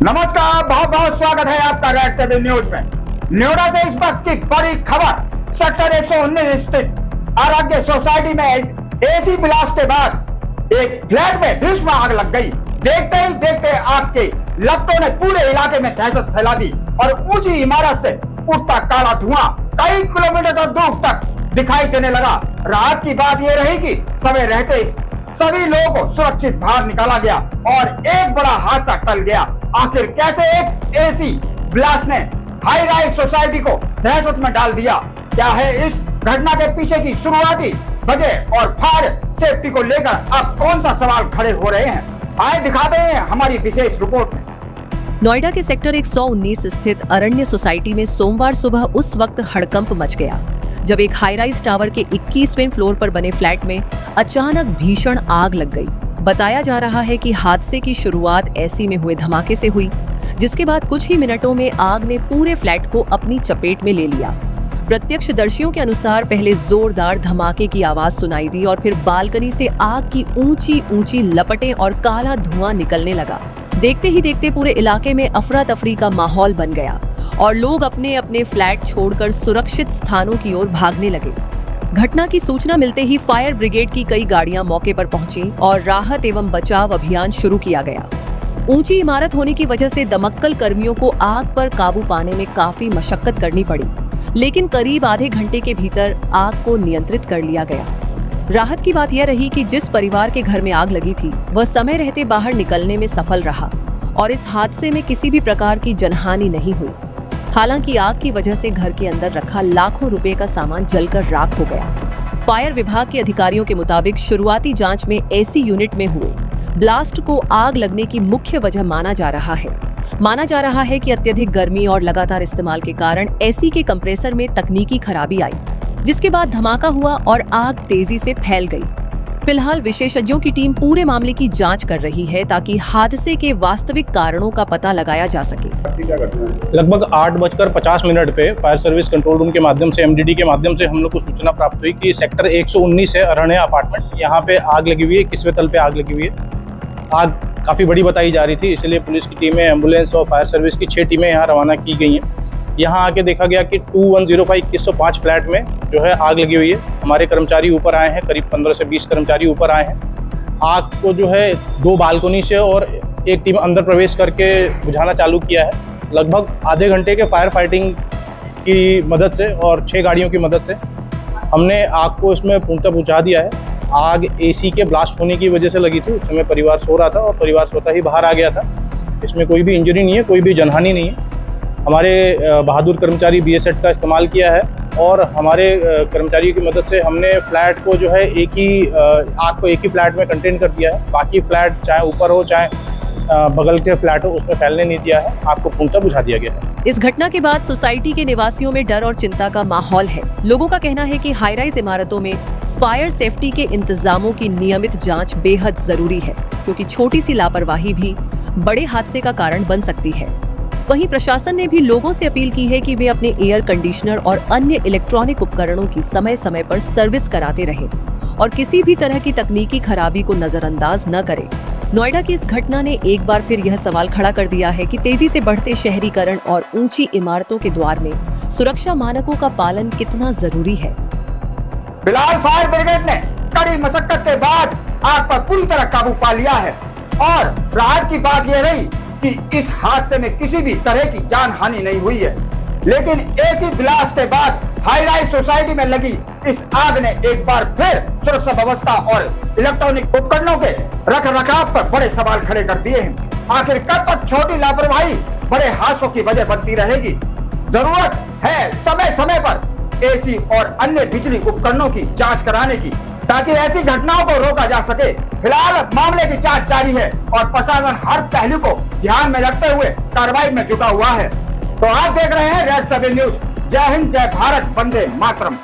नमस्कार, बहुत बहुत स्वागत है आपका रेड 7 न्यूज में। नोएडा से इस वक्त की बड़ी खबर। सेक्टर 119 स्थित आरोग्य सोसाइटी में एसी ब्लास्ट के बाद एक फ्लैट में भीषण आग लग गई। देखते ही देखते आग के लपटों ने पूरे इलाके में दहशत फैला दी और ऊंची इमारत से उठता काला धुआं कई किलोमीटर दूर तक दिखाई देने लगा। राहत की बात यह रही कि समय रहते सभी लोगों को सुरक्षित बाहर निकाला गया और एक बड़ा हादसा टल गया। आखिर कैसे एक एसी ब्लास्ट ने हाई राइज सोसाइटी को दहशत में डाल दिया? क्या है इस घटना के पीछे की शुरुआती वजह और फायर सेफ्टी को लेकर अब कौन सा सवाल खड़े हो रहे हैं? आए दिखाते हैं हमारी विशेष रिपोर्ट में। नोएडा के सेक्टर 119 स्थित अरण्य सोसाइटी में सोमवार सुबह उस वक्त हड़कंप मच गया जब एक हाई राइज टावर के 21वें फ्लोर पर बने फ्लैट में अचानक भीषण आग लग गई। बताया जा रहा है कि हादसे की शुरुआत एसी में हुए धमाके से हुई, जिसके बाद कुछ ही मिनटों में आग ने पूरे फ्लैट को अपनी चपेट में ले लिया। प्रत्यक्षदर्शियों के अनुसार पहले जोरदार धमाके की आवाज सुनाई दी और फिर बालकनी से आग की ऊंची ऊंची लपटें और काला धुआं निकलने लगा। देखते ही देखते पूरे इलाके में अफरा तफरी का माहौल बन गया और लोग अपने अपने फ्लैट छोड़कर सुरक्षित स्थानों की ओर भागने लगे। घटना की सूचना मिलते ही फायर ब्रिगेड की कई गाड़ियां मौके पर पहुंची और राहत एवं बचाव अभियान शुरू किया गया। ऊंची इमारत होने की वजह से दमकल कर्मियों को आग पर काबू पाने में काफी मशक्कत करनी पड़ी, लेकिन करीब आधे घंटे के भीतर आग को नियंत्रित कर लिया गया। राहत की बात यह रही कि जिस परिवार के घर में आग लगी थी वह समय रहते बाहर निकलने में सफल रहा और इस हादसे में किसी भी प्रकार की जनहानि नहीं हुई। हालांकि आग की वजह से घर के अंदर रखा लाखों रुपए का सामान जलकर राख हो गया। फायर विभाग के अधिकारियों के मुताबिक शुरुआती जांच में एसी यूनिट में हुए ब्लास्ट को आग लगने की मुख्य वजह माना जा रहा है कि अत्यधिक गर्मी और लगातार इस्तेमाल के कारण एसी के कंप्रेसर में तकनीकी खराबी आई, जिसके बाद धमाका हुआ और आग तेजी से फैल गई। फिलहाल विशेषज्ञों की टीम पूरे मामले की जांच कर रही है ताकि हादसे के वास्तविक कारणों का पता लगाया जा सके। लगभग 8:50 पे फायर सर्विस कंट्रोल रूम के माध्यम से एमडीडी के माध्यम से हम लोग को सूचना प्राप्त हुई कि सेक्टर 119 है अरण्य अपार्टमेंट, यहाँ पे आग लगी हुई है, 21वें तल पे आग लगी हुई है। आग काफ़ी बड़ी बताई जा रही थी, इसलिए पुलिस की टीमें, एम्बुलेंस और फायर सर्विस की 6 टीमें यहाँ रवाना की गई हैं। यहाँ आके देखा गया कि 2105 2105 फ्लैट में जो है आग लगी हुई है। हमारे कर्मचारी ऊपर आए हैं, करीब 15 से 20 कर्मचारी ऊपर आए हैं। आग को जो है 2 बालकनी से और एक टीम अंदर प्रवेश करके बुझाना चालू किया है। लगभग आधे घंटे के फायर फाइटिंग की मदद से और 6 गाड़ियों की मदद से हमने आग को इसमें पूर्णतः बुझा दिया है। आग एसी के ब्लास्ट होने की वजह से लगी थी। उस समय परिवार सो रहा था और परिवार सोता ही बाहर आ गया था। इसमें कोई भी इंजरी नहीं है, कोई भी जनहानि नहीं है। हमारे बहादुर कर्मचारी BSET का इस्तेमाल किया है और हमारे कर्मचारियों की मदद से हमने फ्लैट को जो है आग को एक ही फ्लैट में कंटेन कर दिया है। बाकी फ्लैट चाहे ऊपर हो चाहे बगल के फ्लैट हो उसमें फैलने नहीं दिया है। आग को पूर्णतः बुझा दिया गया है। इस घटना के बाद सोसाइटी के निवासियों में डर और चिंता का माहौल है। लोगों का कहना है कि हाई राइज इमारतों में फायर सेफ्टी के इंतजामों की नियमित जांच बेहद जरूरी है, क्योंकि छोटी सी लापरवाही भी बड़े हादसे का कारण बन सकती है। वहीं प्रशासन ने भी लोगों से अपील की है कि वे अपने एयर कंडीशनर और अन्य इलेक्ट्रॉनिक उपकरणों की समय समय पर सर्विस कराते रहें और किसी भी तरह की तकनीकी खराबी को नजरअंदाज न करें। नोएडा की इस घटना ने एक बार फिर यह सवाल खड़ा कर दिया है कि तेजी से बढ़ते शहरीकरण और ऊंची इमारतों के द्वार में सुरक्षा मानकों का पालन कितना जरूरी है। फिलहाल फायर ब्रिगेड ने कड़ी मशक्कत के बाद आग पर पूरी तरह काबू पा लिया है और राहत की बात यह रही कि इस हादसे में किसी भी तरह की जान हानि नहीं हुई है। लेकिन एसी ब्लास्ट के बाद हाई राइज सोसाइटी में लगी इस आग ने एक बार फिर सुरक्षा व्यवस्था और इलेक्ट्रॉनिक उपकरणों के रख रखाव पर बड़े सवाल खड़े कर दिए हैं। आखिर कब तक छोटी लापरवाही बड़े हादसों की वजह बनती रहेगी? जरूरत है समय समय पर एसी और अन्य बिजली उपकरणों की जांच कराने की, ताकि ऐसी घटनाओं को रोका जा सके। फिलहाल मामले की जांच जारी है और प्रशासन हर पहलू को ध्यान में रखते हुए कार्रवाई में जुटा हुआ है। तो आप देख रहे हैं रेड 7 न्यूज। जय हिंद, जय भारत, वंदे मातरम।